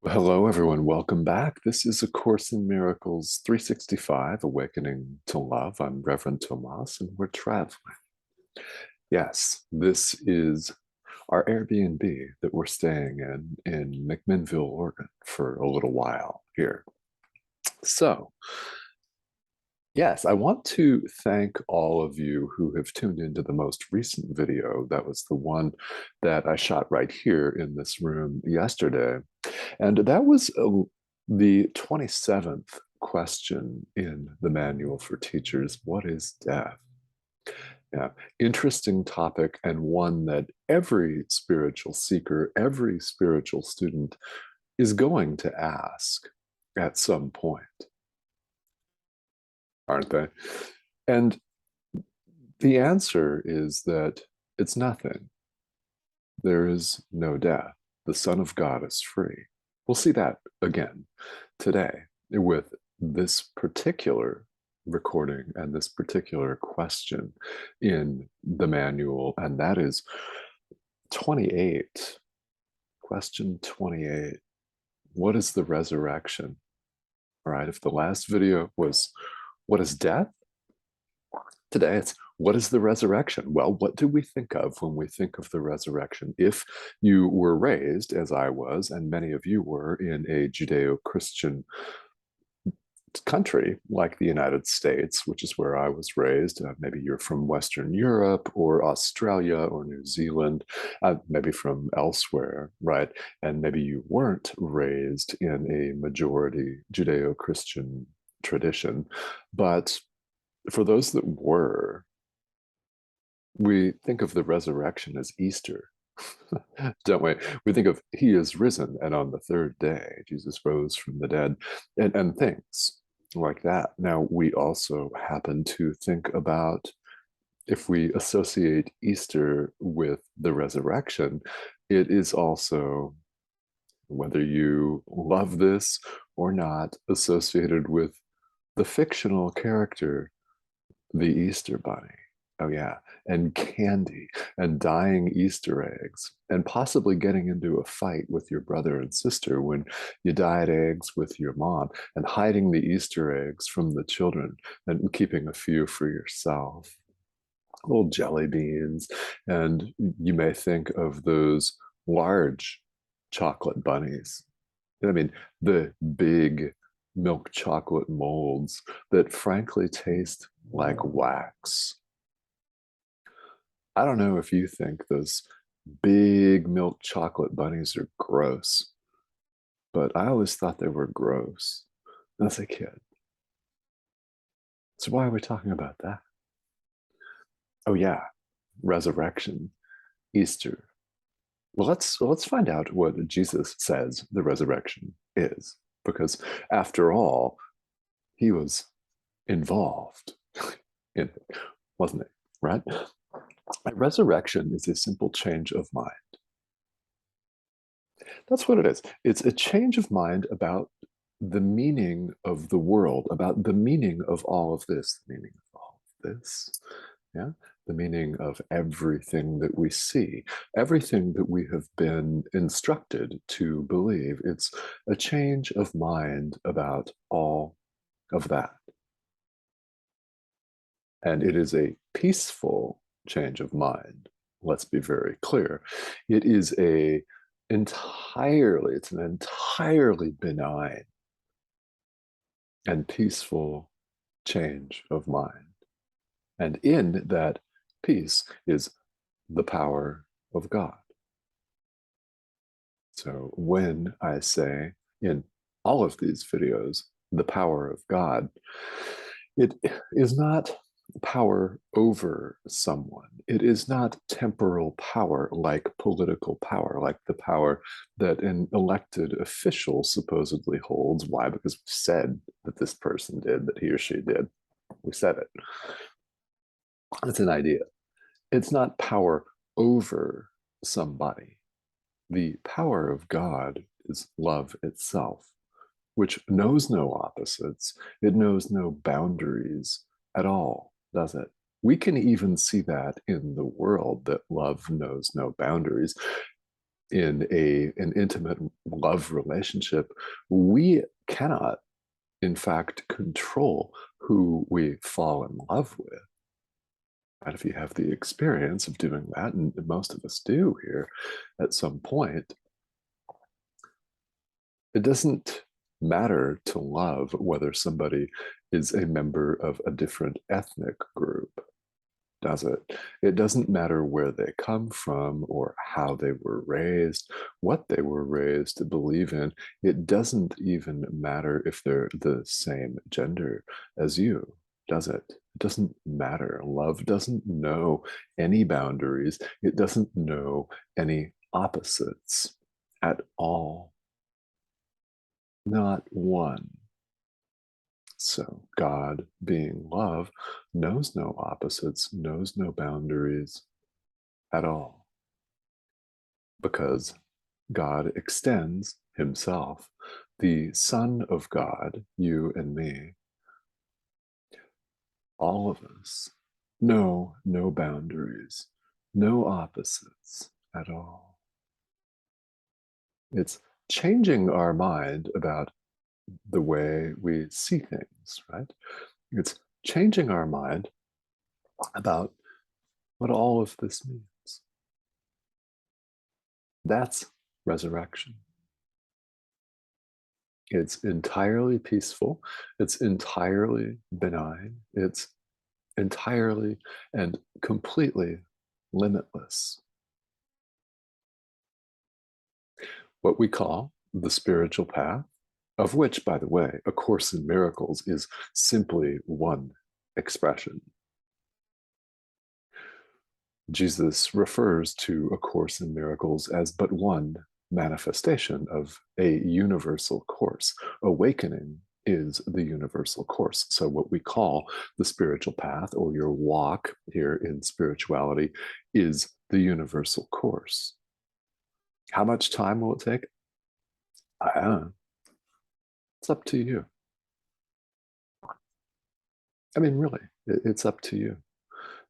Well, hello, everyone. Welcome back. This is A Course in Miracles 365, Awakening to Love. I'm Reverend Tomas, and we're traveling. Yes, this is our Airbnb that we're staying in McMinnville, Oregon, for a little while here. So, yes, I want to thank all of you who have tuned into the most recent video. That was the one that I shot right here in this room yesterday. And that was the 27th question in the Manual for Teachers. What is death? Yeah, interesting topic, and one that every spiritual seeker, every spiritual student is going to ask at some point, aren't they? And the answer is that it's nothing. There is no death. The Son of God is free. We'll see that again today with this particular recording and this particular question in the manual, and that is 28. Question 28. What is the resurrection? All right, if the last video was, what is death? Today it's, what is the resurrection? Well, what do we think of when we think of the resurrection? If you were raised, as I was, and many of you were, in a Judeo-Christian country like the United States, which is where I was raised, maybe you're from Western Europe or Australia or New Zealand, maybe from elsewhere, right? And maybe you weren't raised in a majority Judeo-Christian tradition, but for those that were, we think of the resurrection as Easter, don't we? We think of he is risen, and on the third day, Jesus rose from the dead, and things like that. Now, we also happen to think about, if we associate Easter with the resurrection, it is also, whether you love this or not, associated with the fictional character, the Easter Bunny. Oh, yeah. And candy and dying Easter eggs, and possibly getting into a fight with your brother and sister when you dyed eggs with your mom, and hiding the Easter eggs from the children and keeping a few for yourself. Little jelly beans. And you may think of those large chocolate bunnies. I mean, the big milk chocolate molds that frankly taste like wax. I don't know if you think those big milk chocolate bunnies are gross, but I always thought they were gross as a kid. So why are we talking about that? Oh yeah, resurrection, Easter. Well, let's find out what Jesus says the resurrection is, because after all, he was involved in it, wasn't it? Right? Resurrection is a simple change of mind. That's what it is. It's a change of mind about the meaning of the world, about the meaning of all of this, the meaning of all of this, yeah, the meaning of everything that we see, everything that we have been instructed to believe. It's a change of mind about all of that. And it is a peaceful change of mind. Let's be very clear. It is it's an entirely benign and peaceful change of mind. And in that peace is the power of God. So when I say in all of these videos, the power of God, it is not power over someone. It is not temporal power like political power, like the power that an elected official supposedly holds. Why? Because we said that this person did, that he or she did. We said it. It's an idea. It's not power over somebody. The power of God is love itself, which knows no opposites. It knows no boundaries at all, does it? We can even see that in the world, that love knows no boundaries. in an intimate love relationship, we cannot, in fact, control who we fall in love with. And if you have the experience of doing that, and most of us do here at some point, it doesn't matter to love whether somebody is a member of a different ethnic group, does it? It doesn't matter where they come from or how they were raised, what they were raised to believe in. It doesn't even matter if they're the same gender as you, does it? It doesn't matter. Love doesn't know any boundaries. It doesn't know any opposites at all. Not one. So God, being love, knows no opposites, knows no boundaries at all, because God extends himself, the Son of God, you and me, all of us, know no boundaries, no opposites at all. It's changing our mind about the way we see things, right? It's changing our mind about what all of this means. That's resurrection. It's entirely peaceful. It's entirely benign. It's entirely and completely limitless. What we call the spiritual path, of which, by the way, A Course in Miracles is simply one expression. Jesus refers to A Course in Miracles as but one manifestation of a universal course. Awakening is the universal course. So, what we call the spiritual path or your walk here in spirituality is the universal course. How much time will it take? I don't know. It's up to you. I mean, really, it's up to you.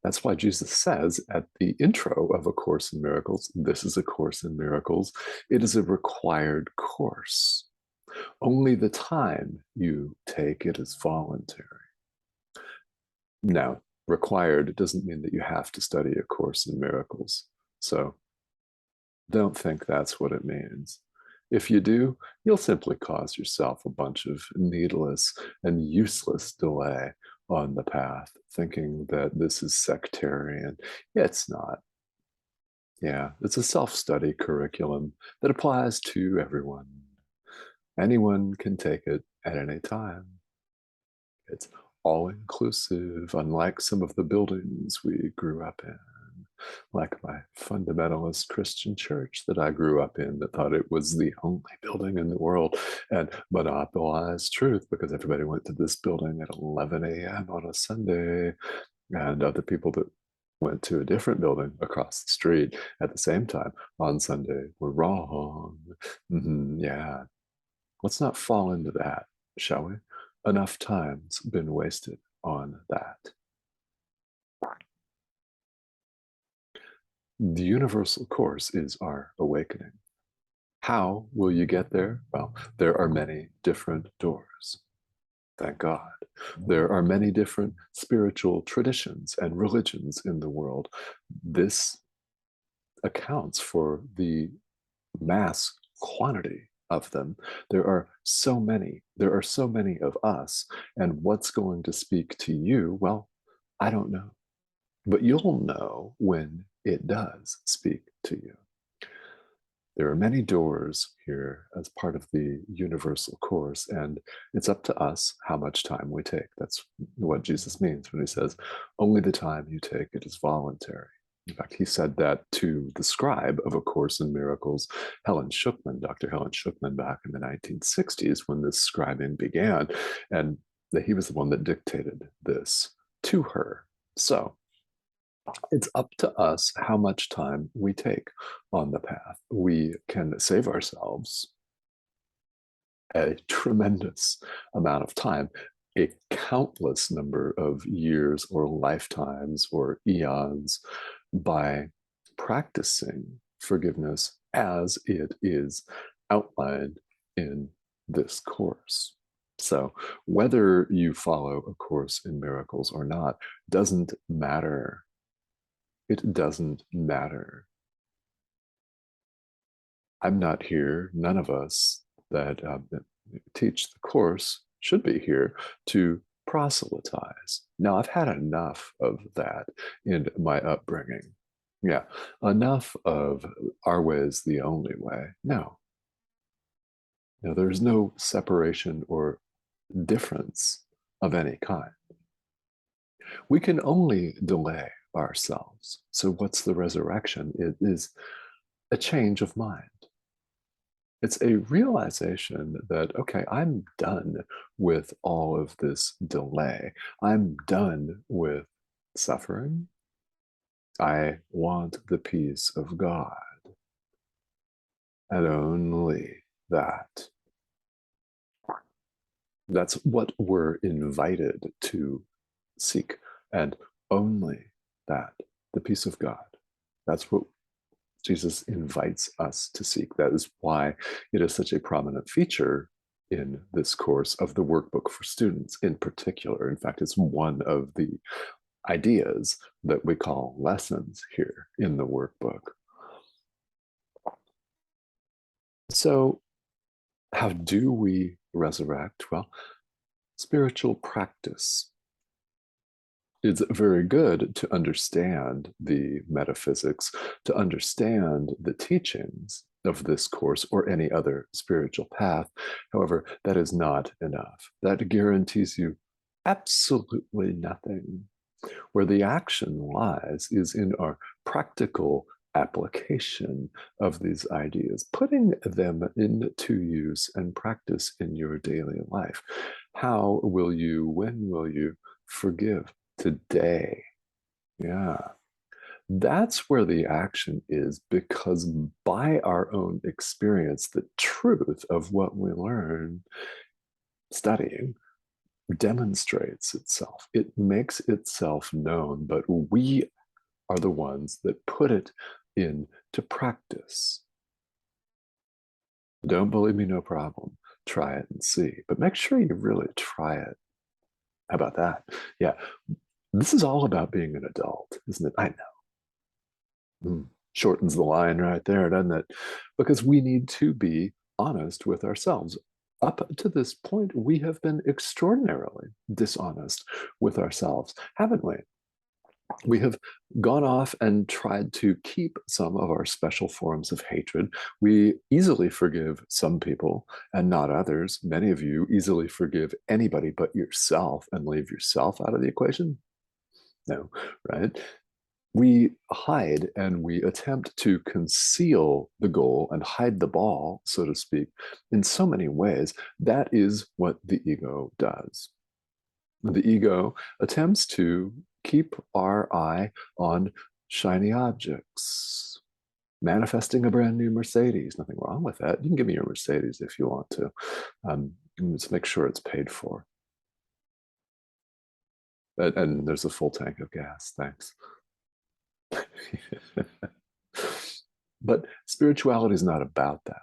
That's why Jesus says at the intro of A Course in Miracles, this is A Course in Miracles. It is a required course. Only the time you take it is voluntary. Now, required doesn't mean that you have to study A Course in Miracles. So don't think that's what it means. If you do, you'll simply cause yourself a bunch of needless and useless delay on the path, thinking that this is sectarian. It's not. Yeah, it's a self-study curriculum that applies to everyone. Anyone can take it at any time. It's all-inclusive, unlike some of the buildings we grew up in, like my fundamentalist Christian church that I grew up in that thought it was the only building in the world and monopolized truth because everybody went to this building at 11 a.m. on a Sunday, and other people that went to a different building across the street at the same time on Sunday were wrong. Yeah. Let's not fall into that, shall we? Enough time's been wasted on that. The universal course is our awakening. How will you get there? Well, there are many different doors. Thank God. There are many different spiritual traditions and religions in the world. This accounts for the mass quantity of them. There are so many. There are so many of us. And what's going to speak to you? Well, I don't know. But you'll know when it does speak to you. There are many doors here as part of the universal course, and it's up to us how much time we take. That's what Jesus means when he says, only the time you take it is voluntary. In fact, he said that to the scribe of A Course in Miracles, Helen Schucman, Dr. Helen Schucman, back in the 1960s when this scribing began, and that he was the one that dictated this to her. So it's up to us how much time we take on the path. We can save ourselves a tremendous amount of time, a countless number of years or lifetimes or eons by practicing forgiveness as it is outlined in this course. So whether you follow A Course in Miracles or not doesn't matter. It doesn't matter. I'm not here, none of us that teach the course should be here to proselytize. Now, I've had enough of that in my upbringing. Yeah, enough of our way is the only way. No, there's no separation or difference of any kind. We can only delay ourselves. So, what's the resurrection? It is a change of mind. It's a realization that, okay, I'm done with all of this delay. I'm done with suffering. I want the peace of God, and only that. That's what we're invited to seek, and only that, the peace of God. That's what Jesus invites us to seek. That is why it is such a prominent feature in this course of the workbook for students in particular. In fact, it's one of the ideas that we call lessons here in the workbook. So, how do we resurrect? Well, spiritual practice. It's very good to understand the metaphysics, to understand the teachings of this course or any other spiritual path. However, that is not enough. That guarantees you absolutely nothing. Where the action lies is in our practical application of these ideas, putting them into use and practice in your daily life. How will you, when will you forgive? Today. Yeah. That's where the action is, because by our own experience, the truth of what we learn studying demonstrates itself. It makes itself known, but we are the ones that put it into practice. Don't believe me, no problem. Try it and see, but make sure you really try it. How about that? Yeah. This is all about being an adult, isn't it? I know. Shortens the line right there, doesn't it? Because we need to be honest with ourselves. Up to this point, we have been extraordinarily dishonest with ourselves, haven't we? We have gone off and tried to keep some of our special forms of hatred. We easily forgive some people and not others. Many of you easily forgive anybody but yourself and leave yourself out of the equation. No, right? We hide and we attempt to conceal the goal and hide the ball, so to speak, in so many ways. That is what the ego does. The ego attempts to keep our eye on shiny objects, manifesting a brand new Mercedes. Nothing wrong with that. You can give me your Mercedes if you want to. Just make sure it's paid for. And there's a full tank of gas. Thanks. But spirituality is not about that.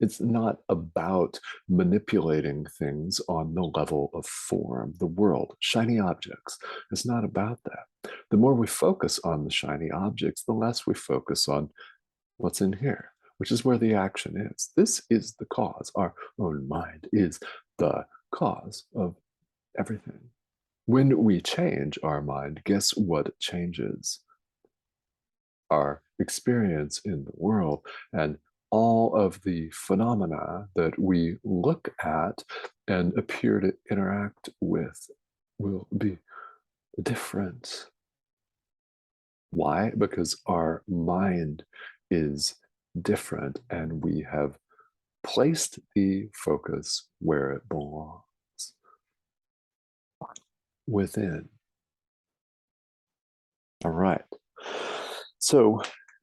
It's not about manipulating things on the level of form, the world, shiny objects. It's not about that. The more we focus on the shiny objects, the less we focus on what's in here, which is where the action is. This is the cause. Our own mind is the cause of everything. When we change our mind, guess what changes? Our experience in the world, and all of the phenomena that we look at and appear to interact with will be different. Why? Because our mind is different and we have placed the focus where it belongs, within. All right. So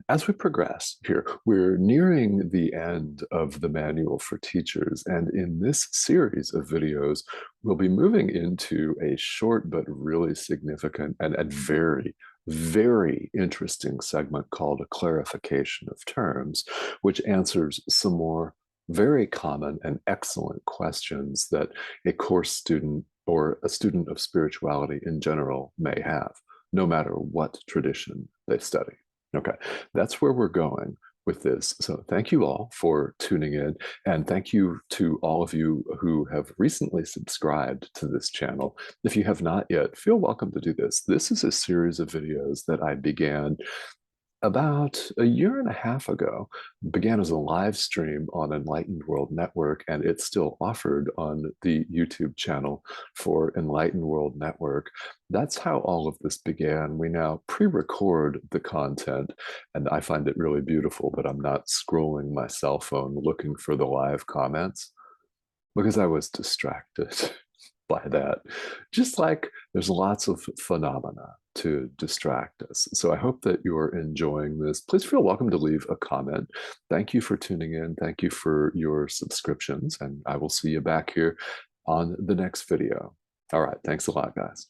as we progress here, we're nearing the end of the manual for teachers. And in this series of videos, we'll be moving into a short but really significant and very very interesting segment called A Clarification of Terms, which answers some more very common and excellent questions that a course student or a student of spirituality in general may have, no matter what tradition they study. Okay, that's where we're going with this. So thank you all for tuning in, and thank you to all of you who have recently subscribed to this channel. If you have not yet, feel welcome to do this. This is a series of videos that I began about a year and a half ago. Began as a live stream on Enlightened World Network, and it's still offered on the YouTube channel for Enlightened World Network. That's how all of this began. We now pre-record the content, and I find it really beautiful that I'm not scrolling my cell phone looking for the live comments because I was distracted by that. Just like there's lots of phenomena to distract us. So I hope that you're enjoying this. Please feel welcome to leave a comment. Thank you for tuning in. Thank you for your subscriptions, and I will see you back here on the next video. All right, thanks a lot, guys.